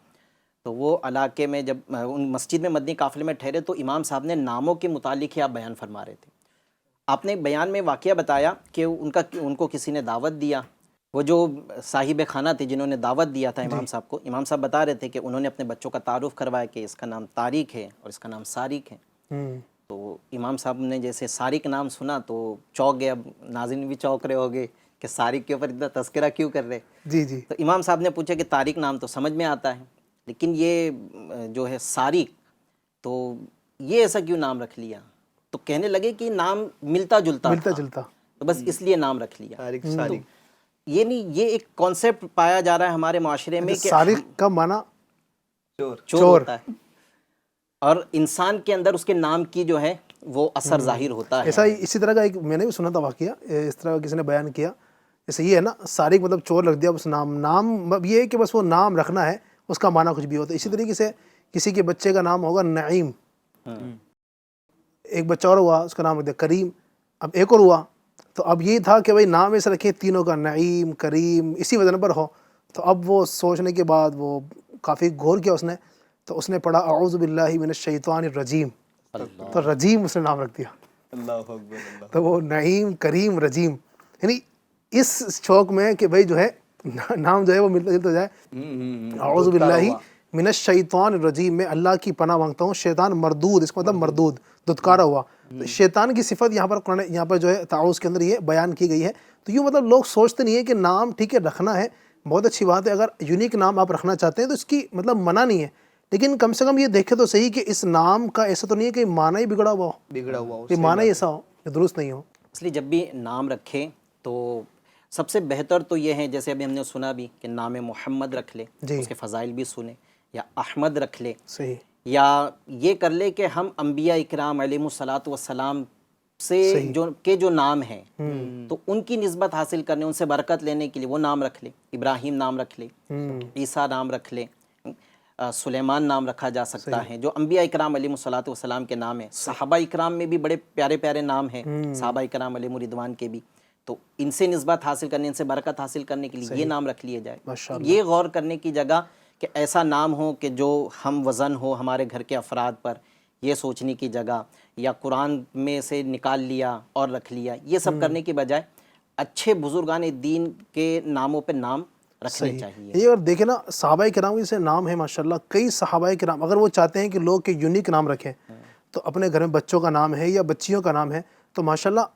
تو وہ علاقے میں جب ان مسجد میں مدنی قافلے میں ٹھہرے تو امام صاحب نے ناموں کے متعلق ہی آپ بیان فرما رہے تھے۔ آپ نے ایک بیان میں واقعہ بتایا کہ ان کو کسی نے دعوت دیا، وہ جو صاحب خانہ تھے جنہوں نے دعوت دیا تھا امام صاحب کو، امام صاحب بتا رہے تھے کہ انہوں نے اپنے بچوں کا تعارف کروایا کہ اس کا نام طارق ہے اور اس کا نام سارق ہے۔ تو امام صاحب نے جیسے سارق نام سنا تو چونک گئے، اب ناظرین بھی چونک رہے ہوگے کہ سارق کے اوپر اتنا تذکرہ کیوں کر رہے۔ جی جی۔ تو امام صاحب نے پوچھا کہ طارق نام تو سمجھ میں آتا ہے، لیکن یہ جو ہے سارق، تو یہ ایسا کیوں نام رکھ لیا؟ تو کہنے لگے کہ نام ملتا جلتا تو بس اس لیے نام رکھ لیا۔ سارق یہ نہیں، یہ ایک کانسیپٹ پایا جا رہا ہے ہمارے معاشرے میں کہ سارق کا معنی چور ہوتا ہے، اور انسان کے اندر اس کے نام کی جو ہے وہ اثر ظاہر ہوتا ہے۔ ایسا ہی اسی طرح کا ایک میں نے بھی سنا تھا واقعہ، اس طرح کسی نے بیان کیا، جیسے یہ ہے نا سارق مطلب چور لگ دیا، بس نام یہ ہے کہ بس وہ نام رکھنا ہے، اس کا معنی کچھ بھی ہوتا ہے۔ اسی طریقے سے کسی کے بچے کا نام ہوگا نعیم، ایک بچہ اور ہوا اس کا نام رکھ دیا کریم، اب ایک اور ہوا، تو اب یہ تھا کہ بھائی نام ایسے رکھیں تینوں کا نعیم کریم اسی وزن پر ہو۔ تو اب وہ سوچنے کے بعد وہ کافی غور کیا اس نے، تو اس نے پڑھا اعوذ باللہ من الشیطان الرجیم، تو رجیم اس نے نام رکھ دیا۔ اللہ اکبر۔ تو وہ نعیم کریم رجیم، یعنی اس شوق میں کہ بھائی جو ہے نام جو ہے وہ ملتا جلتا جائے۔ اعوذ باللہ من الشیطان الرجیم، میں اللہ کی پناہ مانگتا ہوں، شیطان مردود، اس کا مطلب مردود، دھتکارا ہوا۔ شیطان کی صفت یہاں پر قرآن یہاں پر جو ہے تعوذ کے اندر یہ بیان کی گئی ہے۔ تو یوں مطلب لوگ سوچتے نہیں ہے کہ نام ٹھیک ہے رکھنا ہے، بہت اچھی بات ہے، اگر یونیک نام آپ رکھنا چاہتے ہیں تو اس کی مطلب منع نہیں ہے، لیکن کم سے کم یہ دیکھے تو صحیح کہ اس نام کا ایسا تو نہیں ہے کہ معنی ہی بگڑا ہوا ہو، کہ معنی ہی ایسا ہو کہ درست نہیں ہو۔ اس لیے جب بھی نام رکھیں تو سب سے بہتر تو یہ ہے، جیسے ابھی ہم نے سنا بھی کہ نام محمد رکھ لے، اس کے فضائل بھی سنیں، یا احمد رکھ لے، صحیح، یا یہ کر لے کہ ہم انبیاء اکرام علیہم الصلاۃ والسلام سے جو نام ہیں تو ان کی نسبت حاصل کرنے، ان سے برکت لینے کے لیے وہ نام رکھ لے۔ ابراہیم نام رکھ لے، عیسیٰ نام رکھ لے، سلیمان نام رکھا جا سکتا ہے، جو انبیاء اکرام علیہم الصلاۃ والسلام کے نام ہیں۔ صحابہ اکرام میں بھی بڑے پیارے پیارے نام ہیں، صحابہ اکرام علیہم الرضوان کے بھی، تو ان سے نسبت حاصل کرنے، ان سے برکت حاصل کرنے کے لیے یہ نام رکھ لیے جائے۔ یہ غور کرنے کی جگہ کہ ایسا نام ہو کہ جو ہم وزن ہو ہمارے گھر کے افراد پر، یہ سوچنے کی جگہ، یا قرآن میں سے نکال لیا اور رکھ لیا، یہ سب کرنے کی بجائے اچھے بزرگان دین کے ناموں پہ نام رکھنے چاہیے۔ یہ اگر دیکھیں نا صحابہ کرام سے نام ہے ماشاءاللہ، کئی صحابہ کرام اگر وہ چاہتے ہیں کہ لوگ کے یونیک نام رکھیں تو اپنے گھر میں بچوں کا نام ہے یا بچیوں کا نام ہے، تو ماشاءاللہ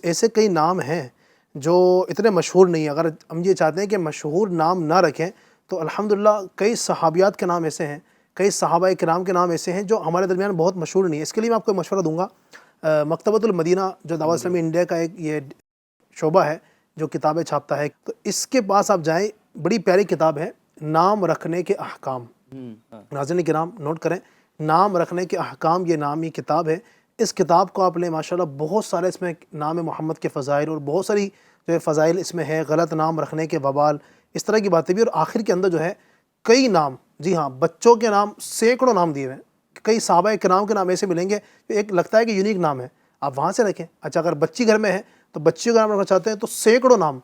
ایسے کئی نام ہیں جو اتنے مشہور نہیں ہیں۔ اگر ہم یہ چاہتے ہیں کہ مشہور نام نہ رکھیں تو الحمدللہ کئی صحابیات کے نام ایسے ہیں، کئی صحابہ کرام کے نام ایسے ہیں جو ہمارے درمیان بہت مشہور نہیں ہے۔ اس کے لیے میں آپ کو مشورہ دوں گا، مکتبۃ المدینہ جو دعوت اسلامی انڈیا کا ایک یہ شعبہ ہے، جو کتابیں چھاپتا ہے، تو اس کے پاس آپ جائیں، بڑی پیاری کتاب ہے نام رکھنے کے احکام۔ ناظرین کرام نوٹ کریں، نام رکھنے کے احکام، یہ نامی کتاب ہے۔ اس کتاب کو آپ لیں، ماشاءاللہ بہت سارے اس میں نام محمد کے فضائل اور بہت ساری جو ہے فضائل اس میں ہے، غلط نام رکھنے کے وبال، اس طرح کی باتیں بھی، اور آخر کے اندر جو ہے کئی نام، جی ہاں، بچوں کے نام سینکڑوں نام دیے ہوئے ہیں، کئی صحابہ کرام کے نام ایسے ملیں گے جو ایک لگتا ہے کہ یونیک نام ہے، آپ وہاں سے رکھیں۔ اچھا اگر بچی گھر میں ہے تو بچیوں کا نام رکھنا چاہتے ہیں تو سینکڑوں نام،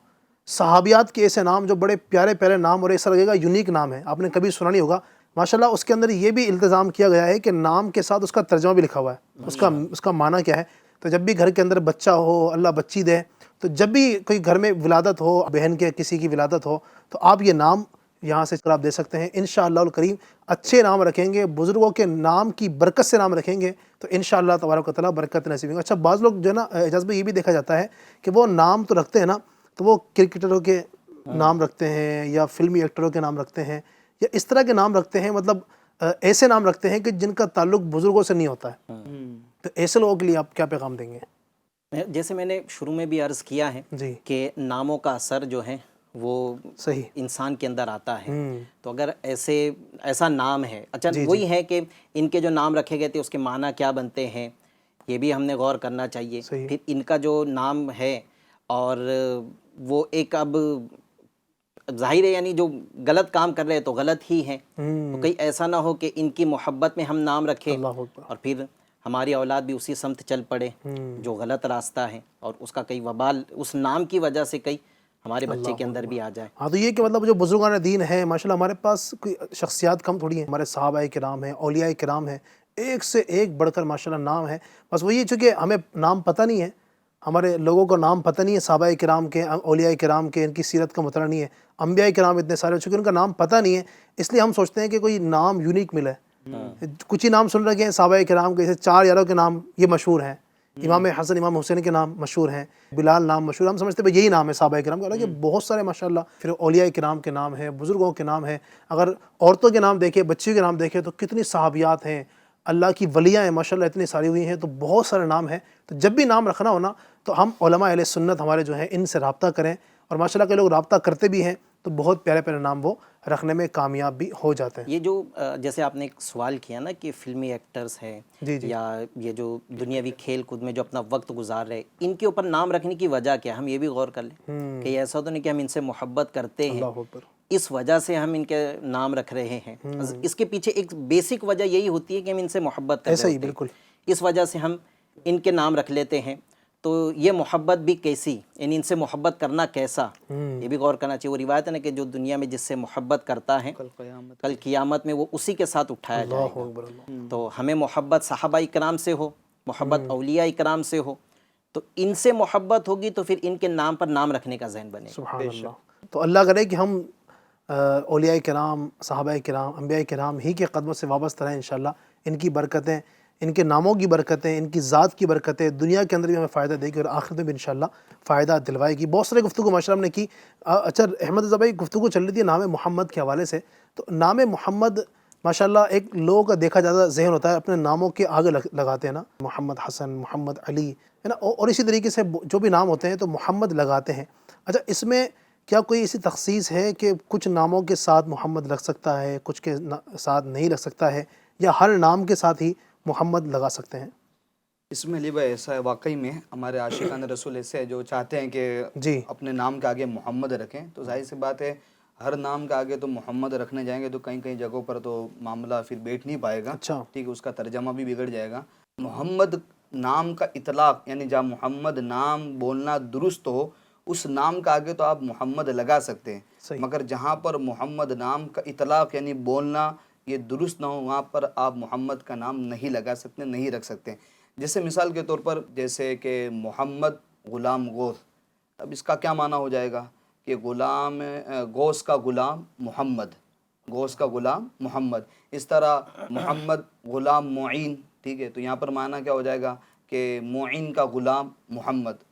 صحابیات کے ایسے نام جو بڑے پیارے پیارے نام، اور ایسا لگے گا یونیک نام ہے، آپ نے کبھی سنا نہیں ہوگا۔ ماشاءاللہ اس کے اندر یہ بھی التزام کیا گیا ہے کہ نام کے ساتھ اس کا ترجمہ بھی لکھا ہوا ہے، اس کا معنی کیا ہے۔ تو جب بھی گھر کے اندر بچہ ہو، اللہ بچی دے، تو جب بھی کوئی گھر میں ولادت ہو، بہن کے کسی کی ولادت ہو، تو آپ یہ نام یہاں سے آپ دے سکتے ہیں۔ انشاءاللہ الکریم اچھے نام رکھیں گے، بزرگوں کے نام کی برکت سے نام رکھیں گے تو انشاءاللہ تبارک و تعالیٰ برکت نصیب ہوگی۔ اچھا بعض لوگ جو ہے نا اعجاز بھائی، یہ بھی دیکھا جاتا ہے کہ وہ نام تو رکھتے ہیں نا، تو وہ کرکٹروں کے نام رکھتے ہیں یا فلمی ایکٹروں کے نام رکھتے ہیں یا اس طرح کے نام رکھتے ہیں، مطلب ایسے نام رکھتے ہیں کہ جن کا تعلق بزرگوں سے نہیں ہوتا ہے۔ تو ایسے لوگوں کے لیے آپ کیا پیغام دیں گے؟ جیسے میں نے شروع میں بھی عرض کیا ہے جی، کہ ناموں کا اثر جو ہے وہ صحیح، انسان کے اندر آتا ہے۔ تو اگر ایسا نام ہے، اچھا وہی ہے کہ ان کے جو نام رکھے گئے تھے اس کے معنی کیا بنتے ہیں، یہ بھی ہم نے غور کرنا چاہیے۔ صحیح، پھر ان کا جو نام ہے اور وہ ایک اب ظاہر ہے یعنی جو غلط کام کر رہے ہیں تو غلط ہی ہیں، تو کہیں ایسا نہ ہو کہ ان کی محبت میں ہم نام رکھیں اللہ اکبر، اور پھر ہماری اولاد بھی اسی سمت چل پڑے جو غلط راستہ ہے، اور اس کا کئی وبال اس نام کی وجہ سے کئی ہمارے بچے کے اندر بھی آ جائے۔ ہاں تو یہ کہ مطلب جو بزرگان دین ہیں، ماشاءاللہ ہمارے پاس کوئی شخصیات کم تھوڑی ہیں، ہمارے صحابہ کرام ہیں، اولیاء کرام ہیں، ایک سے ایک بڑھ کر ماشاءاللہ نام ہے۔ بس وہی چونکہ ہمیں نام پتہ نہیں ہے، ہمارے لوگوں کو نام پتہ نہیں ہے، صحابہ کرام کے، اولیاء کرام کے، ان کی سیرت کا مطالعہ نہیں ہے، انبیاء کرام اتنے سارے ہو چکے ان کا نام پتہ نہیں ہے، اس لیے ہم سوچتے ہیں کہ کوئی نام یونیک ملے۔ کچھ ہی نام سن رکھے ہیں صحابہ کرام کے، جیسے 4 یاروں کے نام یہ مشہور ہیں، امام حسن امام حسین کے نام مشہور ہیں، بلال نام مشہور، ہم سمجھتے ہیں یہی نام ہے صحابہ کرام کا، حالانکہ بہت سارے ماشاءاللہ پھر اولیاء کرام کے نام ہیں، بزرگوں کے نام ہیں۔ اگر عورتوں کے نام دیکھیں، بچیوں کے نام دیکھیں تو کتنی صحابیات ہیں، اللہ کی ولیاں ہیں ماشاءاللہ، اتنی ساری ہوئی ہیں، تو بہت سارے نام ہیں۔ تو جب بھی نام رکھنا ہونا تو ہم علماء اہل سنت ہمارے جو ہیں ان سے رابطہ کریں، اور ماشاءاللہ کے لوگ رابطہ کرتے بھی ہیں تو بہت پیارے پیارے نام وہ رکھنے میں کامیاب بھی ہو جاتے ہیں۔ یہ جو جیسے آپ نے ایک سوال کیا نا کہ فلمی ایکٹرز ہیں یا یہ جو دنیاوی کھیل کود میں جو اپنا وقت گزار رہے، ان کے اوپر نام رکھنے کی وجہ کیا، ہم یہ بھی غور کر لیں کہ ایسا تو نہیں کہ ہم ان سے محبت کرتے ہیں اللہ اکبر، اس وجہ سے ہم ان کے نام رکھ رہے ہیں۔ اس کے پیچھے ایک بیسک وجہ یہی ہوتی ہے کہ ہم ان سے محبت کر ایسا رہے ہی ہوتے ہیں، بالکل، اس وجہ سے ہم ان کے نام رکھ لیتے ہیں۔ تو یہ محبت بھی کیسی، یعنی ان سے محبت کرنا کیسا، یہ بھی غور کرنا چاہیے۔ وہ روایت ہے نا کہ جو دنیا میں جس سے محبت کرتا ہے کل قیامت میں وہ اسی کے ساتھ اٹھایا جائے اللہ گا۔ اکبر، اللہ، تو ہمیں محبت صحابہ کرام سے ہو، محبت اولیاء کرام سے ہو، تو ان سے محبت ہوگی تو پھر ان کے نام پر نام رکھنے کا ذہن بنے گا۔ سبحان اللہ۔ تو اللہ کرے کہ ہم اولیاء کرام، صحابہ کرام، انبیاء کرام ہی کے قدموں سے وابستہ رہیں انشاءاللہ۔ ان کی برکتیں، ان کے ناموں کی برکتیں، ان کی ذات کی برکتیں دنیا کے اندر بھی ہمیں فائدہ دے گی اور آخرت میں بھی انشاءاللہ فائدہ دلوائے گی۔ بہت سارے گفتگو ماشاءاللہ ہم نے کی۔ اچھا احمد رضا بھائی، گفتگو چل رہی تھی نام محمد کے حوالے سے، تو نام محمد ماشاءاللہ ایک لوگوں کا دیکھا جاتا ذہن ہوتا ہے اپنے ناموں کے آگے لگاتے ہیں نا، محمد حسن، محمد علی ہے نا، اور اسی طریقے سے جو بھی نام ہوتے ہیں تو محمد لگاتے ہیں۔ اچھا اس میں کیا کوئی ایسی تخصیص ہے کہ کچھ ناموں کے ساتھ محمد لگ سکتا ہے، کچھ کے ساتھ نہیں لگ سکتا ہے، یا ہر نام کے ساتھ ہی محمد لگا سکتے ہیں؟ اس میں علی بھائی ایسا ہے، واقعی میں ہمارے عاشقان رسول ایسے ہیں جو چاہتے ہیں کہ جی، اپنے نام کے آگے محمد رکھیں، تو ظاہر سی بات ہے ہر نام کے آگے تو محمد رکھنے جائیں گے تو کہیں کہیں جگہوں پر تو معاملہ پھر بیٹھ نہیں پائے گا، اچھا، ٹھیک ہے، اس کا ترجمہ بھی بگڑ جائے گا۔ محمد نام کا اطلاق، یعنی جہاں محمد نام بولنا درست ہو اس نام کا آگے تو آپ محمد لگا سکتے ہیں، صحیح، مگر جہاں پر محمد نام کا اطلاق یعنی بولنا یہ درست نہ ہو وہاں پر آپ محمد کا نام نہیں لگا سکتے، نہیں رکھ سکتے۔ جیسے مثال کے طور پر جیسے کہ محمد غلام غوث، اب اس کا کیا معنی ہو جائے گا کہ غلام غوث کا غلام محمد، غوث کا غلام محمد۔ اس طرح محمد غلام معین، ٹھیک ہے، تو یہاں پر معنی کیا ہو جائے گا کہ معین کا غلام محمد۔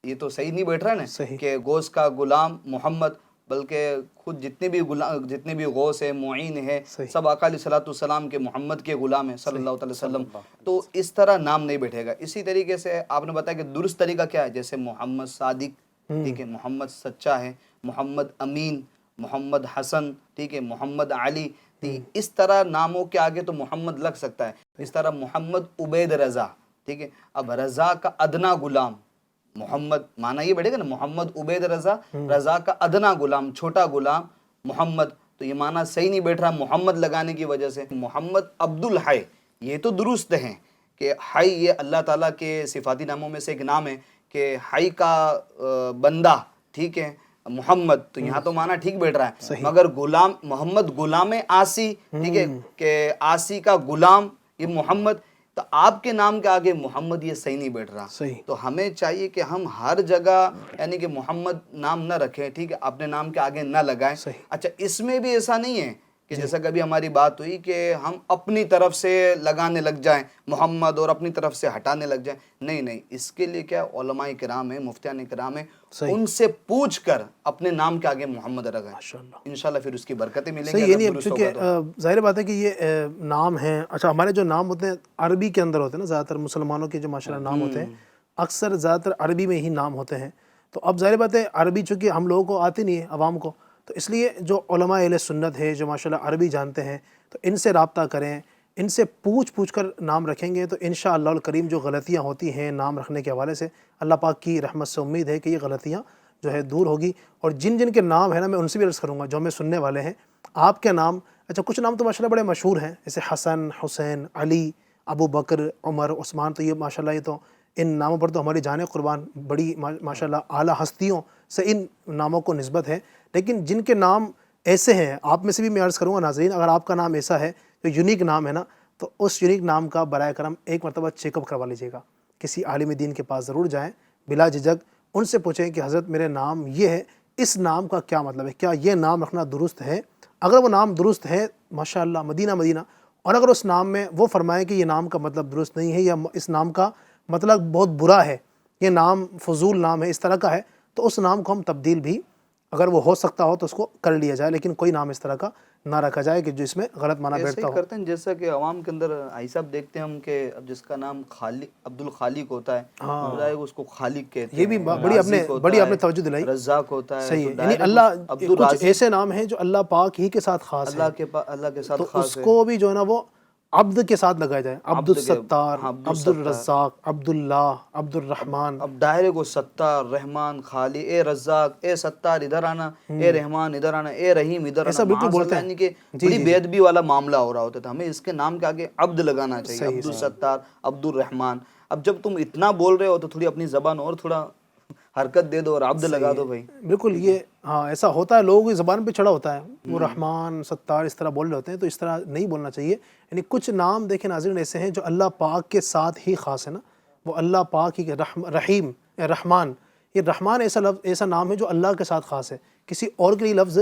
یہ تو صحیح نہیں بیٹھ رہا ہے نا کہ غوث کا غلام محمد، بلکہ خود جتنے بھی غوث ہے، معین ہے، سب آقا علیہ الصلوۃ والسلام کے محمد کے غلام ہیں صلی اللہ علیہ وسلم، تو اس طرح نام نہیں بیٹھے گا۔ اسی طریقے سے آپ نے بتایا کہ درست طریقہ کیا ہے، جیسے محمد صادق ٹھیک ہے، محمد سچا ہے، محمد امین، محمد حسن، ٹھیک ہے، محمد علی، اس طرح ناموں کے آگے تو محمد لگ سکتا ہے. اس طرح محمد عبید رضا، ٹھیک ہے. اب رضا کا ادنا غلام، محمد معنی یہ بڑھے گا نا، محمد عبید رضا، رضا کا ادنا غلام، چھوٹا غلام محمد، تو یہ معنی صحیح نہیں بیٹھ رہا محمد لگانے کی وجہ سے. محمد عبد الحی، یہ تو درست ہیں کہ حی یہ اللہ تعالیٰ کے صفاتی ناموں میں سے ایک نام ہے کہ حی کا بندہ، ٹھیک ہے، محمد، تو یہاں تو معنی ٹھیک بیٹھ رہا ہے. مگر غلام محمد غلام آسی، ٹھیک ہے، کہ آسی کا غلام یہ محمد، تو آپ کے نام کے آگے محمد یہ صحیح نہیں بیٹھ رہا. تو ہمیں چاہیے کہ ہم ہر جگہ یعنی کہ محمد نام نہ رکھیں، ٹھیک ہے، اپنے نام کے آگے نہ لگائیں. اچھا اس میں بھی ایسا نہیں ہے کہ جیسا کبھی ہماری بات ہوئی کہ ہم اپنی طرف سے لگانے لگ جائیں محمد اور اپنی طرف سے ہٹانے لگ جائیں. نہیں، اس کے لیے کیا علماء کرام ہیں، مفتیان کرام ہیں، ان سے پوچھ کر اپنے نام کے آگے محمد رکھیں، انشاءاللہ پھر اس کی برکتیں ملیں گی. یعنی چونکہ ظاہر بات ہے کہ یہ نام ہیں، اچھا ہمارے جو نام ہوتے ہیں عربی کے اندر ہوتے ہیں نا، زیادہ تر مسلمانوں کے جو ماشاءاللہ نام ہوتے ہیں اکثر زیادہ تر عربی میں ہی نام ہوتے ہیں. تو اب ظاہر بات ہے عربی چونکہ ہم لوگوں کو آتی نہیں ہے، عوام کو، تو اس لیے جو علماء اہل سنت ہے جو ماشاءاللہ عربی جانتے ہیں تو ان سے رابطہ کریں، ان سے پوچھ کر نام رکھیں گے تو انشاءاللہ الکریم جو غلطیاں ہوتی ہیں نام رکھنے کے حوالے سے، اللہ پاک کی رحمت سے امید ہے کہ یہ غلطیاں جو ہے دور ہوگی. اور جن کے نام ہے نا، میں ان سے بھی عرض کروں گا جو ہمیں سننے والے ہیں، آپ کے نام، اچھا کچھ نام تو ماشاءاللہ بڑے مشہور ہیں جیسے حسن، حسین، علی، ابو بکر، عمر، عثمان، تو یہ ماشاءاللہ یہ تو ان ناموں پر تو ہماری جانیں قربان، بڑی ماشاءاللہ اعلیٰ ہستیوں سے ان ناموں کو نسبت ہے. لیکن جن کے نام ایسے ہیں، آپ میں سے بھی میں عرض کروں گا ناظرین، اگر آپ کا نام ایسا ہے جو یونیک نام ہے نا، تو اس یونیک نام کا برائے کرم ایک مرتبہ چیک اپ کروا لیجیے گا. کسی عالم دین کے پاس ضرور جائیں، بلا جھجک ان سے پوچھیں کہ حضرت میرے نام یہ ہے، اس نام کا کیا مطلب ہے، کیا یہ نام رکھنا درست ہے؟ اگر وہ نام درست ہے ماشاءاللہ مدینہ، اور اگر اس نام میں وہ فرمائیں کہ یہ نام کا مطلب درست نہیں ہے یا اس نام کا مطلب بہت برا ہے، یہ نام فضول نام ہے، اس طرح کا ہے، تو اس نام کو ہم تبدیل بھی اگر وہ ہو سکتا ہو تو اس کو کر لیا جائے، لیکن کوئی نام اس طرح کا نہ رکھا جائے کہ جو اس میں غلط معنی بیٹھتا ہو. کرتے ہیں جیسا کہ عوام کے اندر آئی صاحب دیکھتے ہیں ہم کہ اب جس کا نام عبد الخالق ہوتا ہے، اس کو خالق کہتے ہیں. یہ بھی بڑی آپ نے توجہ دلائی، رزاق ہوتا ہے. صحیح ہے، یعنی اللہ کچھ ایسے نام ہیں جو اللہ پاک ہی کے ساتھ خاص ہیں، اللہ کے ساتھ تو خاص اس کو بھی جو ہے نا وہ عبد کے ساتھ لگایا جائے، عبد الستار، عبد الرزاق، عبد اللہ، عبد الرحمن. اب دائرے کو ستار، رحمان، خالی، اے رزاق، اے ستار ادھر آنا، اے رحمان ادھر آنا، اے رحیم ادھر آنا. ایسا بالکل بولتے ہیں، یعنی کہ بڑی بے ادبی والا معاملہ ہو رہا ہوتا تھا. ہمیں اس کے نام کے آگے عبد لگانا چاہیے، عبد الستار، عبد الرحمان. اب جب تم اتنا بول رہے ہو تو تھوڑی اپنی زبان اور تھوڑا حرکت دے دو اور عبد لگا دو بھائی. بالکل، یہ ہاں ایسا ہوتا ہے، لوگوں کی زبان پہ چڑھا ہوتا ہے، وہ رحمان، ستار اس طرح بول رہے ہوتے ہیں، تو اس طرح نہیں بولنا چاہیے. یعنی کچھ نام دیکھیں ناظرین ایسے ہیں جو اللہ پاک کے ساتھ ہی خاص ہے نا، وہ اللہ پاک ہی رحیم، رحمان. یہ رحمان ایسا نام ہے جو اللہ کے ساتھ خاص ہے، کسی اور کے لیے لفظ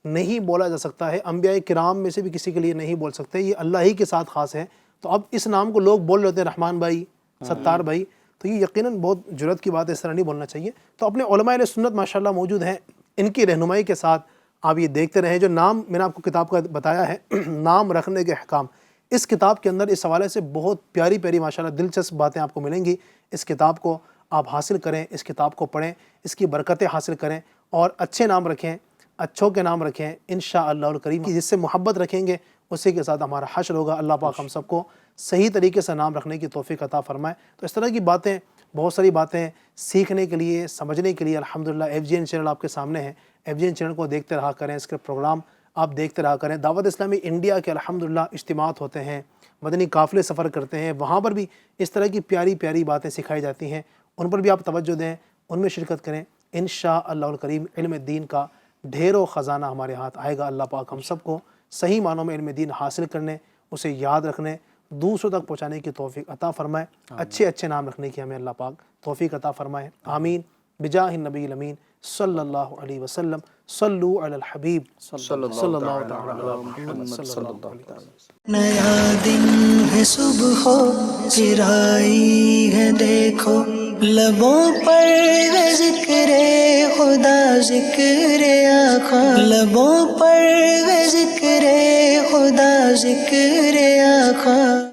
نہیں بولا جا سکتا ہے، انبیاء کرام میں سے بھی کسی کے لیے نہیں بول سکتے، یہ اللہ ہی کے ساتھ خاص ہے. تو اب اس نام کو لوگ بول رہے ہوتے ہیں رحمان بھائی، ستار بھائی، تو یہ یقیناً بہت جرات کی بات ہے، اس طرح نہیں بولنا چاہیے. تو اپنے علماء اہل سنت ماشاءاللہ موجود ہیں، ان کی رہنمائی کے ساتھ آپ یہ دیکھتے رہیں. جو نام میں نے آپ کو کتاب کا بتایا ہے نام رکھنے کے احکام، اس کتاب کے اندر اس حوالے سے بہت پیاری ماشاءاللہ دلچسپ باتیں آپ کو ملیں گی. اس کتاب کو آپ حاصل کریں، اس کتاب کو پڑھیں، اس کی برکتیں حاصل کریں اور اچھے نام رکھیں، اچھوں کے نام رکھیں انشاءاللہ الکریم. جس سے محبت رکھیں گے اسی کے ساتھ ہمارا حشر ہوگا. اللہ پاک ہم سب کو صحیح طریقے سے نام رکھنے کی توفیق عطا فرمائے. تو اس طرح کی باتیں، بہت ساری باتیں سیکھنے کے لیے، سمجھنے کے لیے الحمدللہ FGN چینل آپ کے سامنے ہے. FGN چینل کو دیکھتے رہا کریں، اس کے پروگرام آپ دیکھتے رہا کریں. دعوت اسلامی انڈیا کے الحمدللہ اجتماعات ہوتے ہیں، مدنی قافلے سفر کرتے ہیں، وہاں پر بھی اس طرح کی پیاری باتیں سکھائی جاتی ہیں، ان پر بھی آپ توجہ دیں، ان میں شرکت کریں. انشاءاللہ الکریم علم دین کا ڈھیروں خزانہ ہمارے ہاتھ آئے گا. اللہ پاک ہم سب کو صحیح معنوں میں علم دین حاصل کرنے، اسے یاد رکھنے، دوسروں تک پہنچانے کی توفیق عطا فرمائے. اچھے نام رکھنے کی ہمیں اللہ پاک توفیق عطا فرمائے. آمین بجاہ النبی الامین صلی اللہ علیہ وسلم. صلو علی الحبیب صلی اللہ تعالی علی محمد صلی اللہ علیہ وسلم. نیا دن ہے صبح ہو پھر آئی ہے دیکھو، لبوں پر ہے ذکر خدا ذکر آقا، لبوں پر ہے ذکر خدا ذکر آقا.